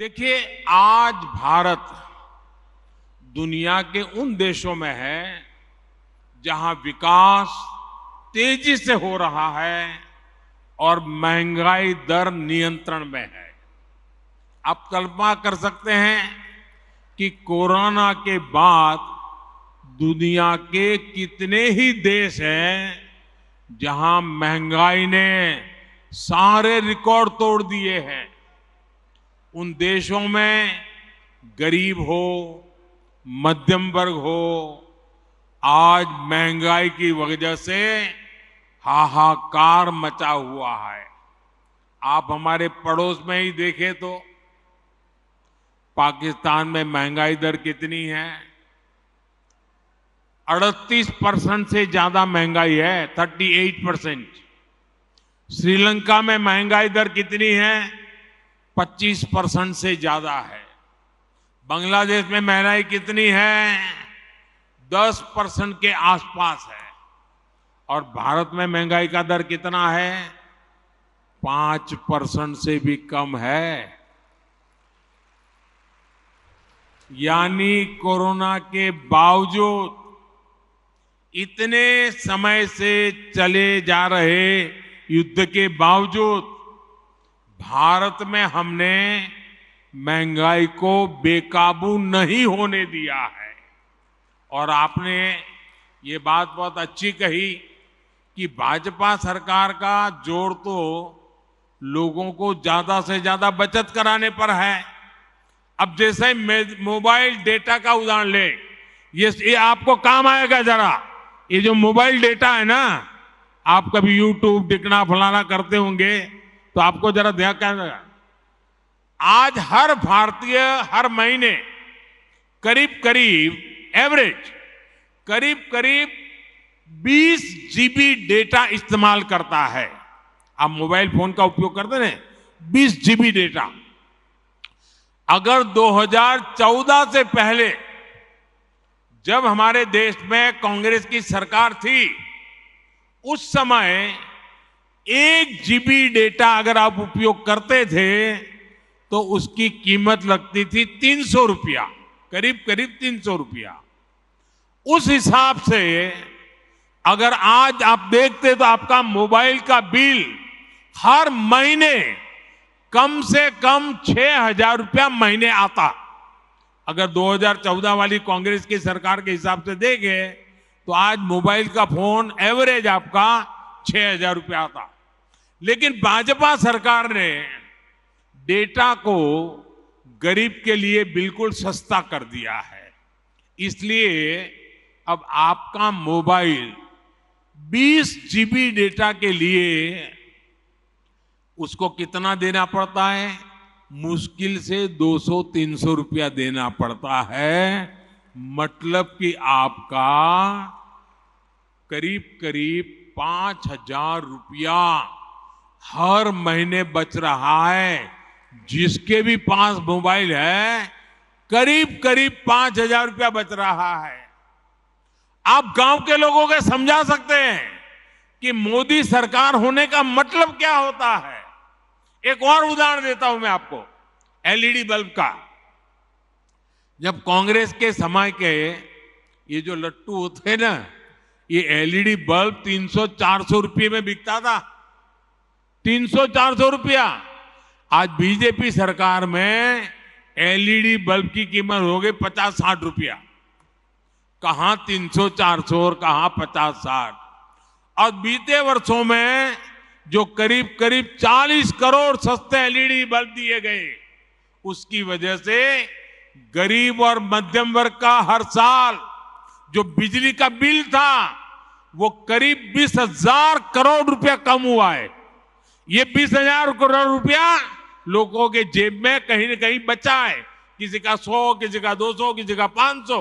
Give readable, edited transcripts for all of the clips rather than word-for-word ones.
देखिए, आज भारत दुनिया के उन देशों में है जहां विकास तेजी से हो रहा है और महंगाई दर नियंत्रण में है। आप कल्पना कर सकते हैं कि कोरोना के बाद दुनिया के कितने ही देश हैं जहां महंगाई ने सारे रिकॉर्ड तोड़ दिए हैं। उन देशों में गरीब हो, मध्यम वर्ग हो, आज महंगाई की वजह से हाहाकार मचा हुआ है। आप हमारे पड़ोस में ही देखें तो पाकिस्तान में महंगाई दर कितनी है? 38% से ज्यादा महंगाई है, 38%। श्रीलंका में महंगाई दर कितनी है? 25% से ज्यादा है। बांग्लादेश में महंगाई कितनी है? 10% के आसपास है। और भारत में महंगाई का दर कितना है? 5% से भी कम है। यानी कोरोना के बावजूद, इतने समय से चले जा रहे युद्ध के बावजूद भारत में हमने महंगाई को बेकाबू नहीं होने दिया है। और आपने ये बात बहुत अच्छी कही कि भाजपा सरकार का जोर तो लोगों को ज्यादा से ज्यादा बचत कराने पर है। अब जैसे मोबाइल डेटा का उदाहरण ले, ये आपको काम आएगा जरा। ये जो मोबाइल डेटा है ना, आप कभी यूट्यूब दिखना फलाना करते होंगे तो आपको जरा ध्यान करना। आज हर भारतीय हर महीने करीब करीब एवरेज करीब 20 जीबी डेटा इस्तेमाल करता है। आप मोबाइल फोन का उपयोग करते हैं, 20 जीबी डेटा। अगर 2014 से पहले जब हमारे देश में कांग्रेस की सरकार थी, उस समय 1 जीबी डेटा अगर आप उपयोग करते थे तो उसकी कीमत लगती थी 300 रुपया, करीब 300 रुपया। उस हिसाब से अगर आज आप देखते तो आपका मोबाइल का बिल हर महीने कम से कम 6,000 रुपया महीने आता। अगर 2014 वाली कांग्रेस की सरकार के हिसाब से देखें तो आज मोबाइल का फोन एवरेज आपका 6,000 रुपया आता। लेकिन भाजपा सरकार ने डेटा को गरीब के लिए बिल्कुल सस्ता कर दिया है। इसलिए अब आपका मोबाइल 20 जीबी डेटा के लिए उसको कितना देना पड़ता है? मुश्किल से 200-300 रुपया देना पड़ता है। मतलब कि आपका करीब 5,000 रुपया हर महीने बच रहा है। जिसके भी पास मोबाइल है, करीब 5,000 रुपया बच रहा है। आप गांव के लोगों को समझा सकते हैं कि मोदी सरकार होने का मतलब क्या होता है। एक और उदाहरण देता हूं मैं आपको, एलईडी बल्ब का। जब कांग्रेस के समय के ये जो लट्टू होते हैं ना, ये एलईडी बल्ब 300-400 रुपये में बिकता था। 300-400 रुपया। आज बीजेपी सरकार में एलईडी बल्ब की कीमत हो गई 50-60 रुपया। कहां 300-400 और कहां 50-60। और बीते वर्षों में जो करीब 40 करोड़ सस्ते एलईडी बल्ब दिए गए, उसकी वजह से गरीब और मध्यम वर्ग का हर साल जो बिजली का बिल था वो करीब 20,000 करोड़ रुपया कम हुआ है। ये 20,000 करोड़ रुपया लोगों के जेब में कहीं ना कहीं बचा है। किसी का 100, किसी का 200, किसी का 500।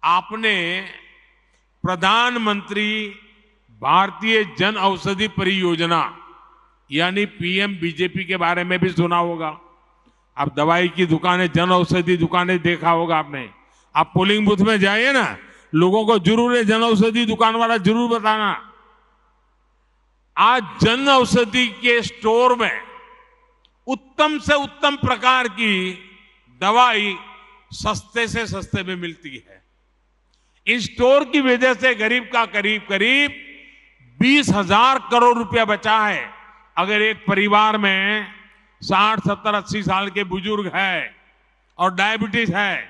आपने प्रधानमंत्री भारतीय जन औषधि परियोजना यानी पीएम बीजेपी के बारे में भी सुना होगा। आप दवाई की दुकानें, जन औषधि दुकानें देखा होगा आपने। आप पोलिंग बूथ में जाइए ना, लोगों को जरूर जन औषधि दुकान वाला जरूर बताना। आज जन औषधि के स्टोर में उत्तम से उत्तम प्रकार की दवाई सस्ते से सस्ते में मिलती है। इन स्टोर की वजह से गरीब का करीब करीब 20,000 करोड़ रुपया बचा है। अगर एक परिवार में 60, 70, 80 साल के बुजुर्ग है और डायबिटीज है,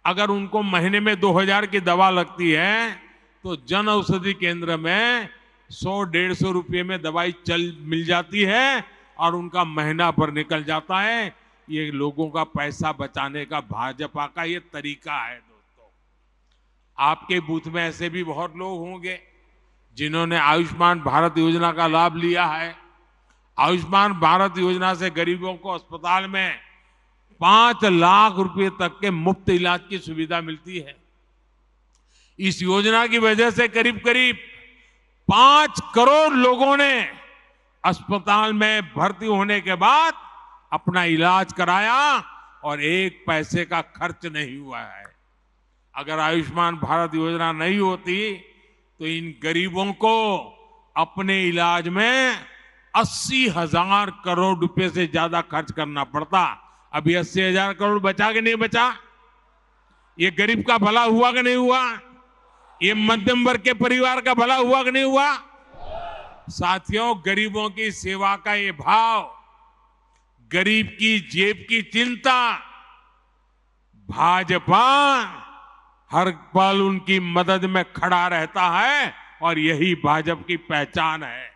अगर उनको महीने में 2,000 की दवा लगती है तो जन औषधि केंद्र में 100-150 रुपये में दवाई मिल जाती है और उनका महीना भर निकल जाता है। ये लोगों का पैसा बचाने का भाजपा का ये तरीका है। दोस्तों, आपके बूथ में ऐसे भी बहुत लोग होंगे जिन्होंने आयुष्मान भारत योजना का लाभ लिया है। आयुष्मान भारत योजना से गरीबों को अस्पताल में 5 लाख रुपए तक के मुफ्त इलाज की सुविधा मिलती है। इस योजना की वजह से करीब करीब 5 करोड़ लोगों ने अस्पताल में भर्ती होने के बाद अपना इलाज कराया और 1 पैसे का खर्च नहीं हुआ है। अगर आयुष्मान भारत योजना नहीं होती तो इन गरीबों को अपने इलाज में 80,000 करोड़ रुपए से ज्यादा खर्च करना पड़ता। अभी 80,000 करोड़ बचा कि नहीं बचा? ये गरीब का भला हुआ कि नहीं हुआ? ये मध्यम वर्ग के परिवार का भला हुआ कि नहीं हुआ? साथियों, गरीबों की सेवा का ये भाव, गरीब की जेब की चिंता, भाजपा हर पल उनकी मदद में खड़ा रहता है और यही भाजपा की पहचान है।